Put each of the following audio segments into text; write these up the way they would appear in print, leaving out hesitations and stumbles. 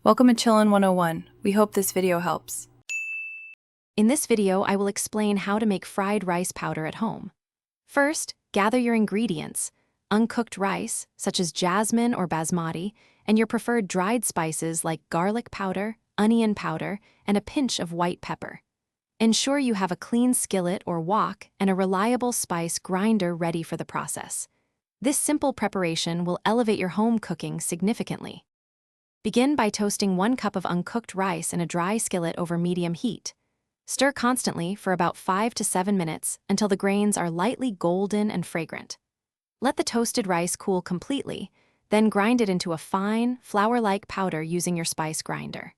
Welcome to Chillin' 101. We hope this video helps. In this video, I will explain how to make fried rice powder at home. First, gather your ingredients: uncooked rice, such as jasmine or basmati, and your preferred dried spices like garlic powder, onion powder, and a pinch of white pepper. Ensure you have a clean skillet or wok and a reliable spice grinder ready for the process. This simple preparation will elevate your home cooking significantly. Begin by toasting 1 cup of uncooked rice in a dry skillet over medium heat. Stir constantly for about 5 to 7 minutes until the grains are lightly golden and fragrant. Let the toasted rice cool completely, then grind it into a fine, flour-like powder using your spice grinder.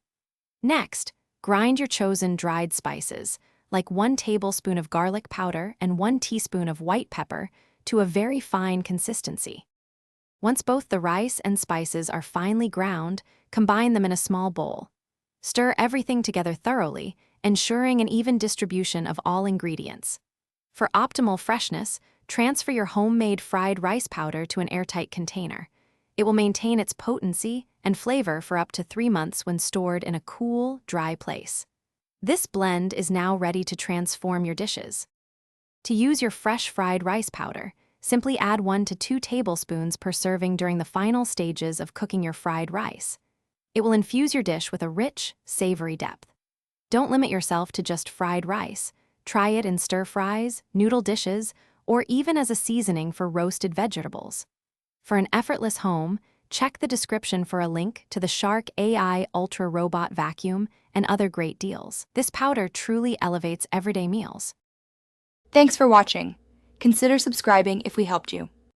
Next, grind your chosen dried spices, like 1 tablespoon of garlic powder and 1 teaspoon of white pepper, to a very fine consistency. Once both the rice and spices are finely ground, combine them in a small bowl. Stir everything together thoroughly, ensuring an even distribution of all ingredients. For optimal freshness, transfer your homemade fried rice powder to an airtight container. It will maintain its potency and flavor for up to 3 months when stored in a cool, dry place. This blend is now ready to transform your dishes. To use your fresh fried rice powder, simply add 1 to 2 tablespoons per serving during the final stages of cooking your fried rice. It will infuse your dish with a rich, savory depth. Don't limit yourself to just fried rice. Try it in stir fries, noodle dishes, or even as a seasoning for roasted vegetables. For an effortless home, check the description for a link to the Shark AI Ultra Robot Vacuum and other great deals. This powder truly elevates everyday meals. Thanks for watching. Consider subscribing if we helped you.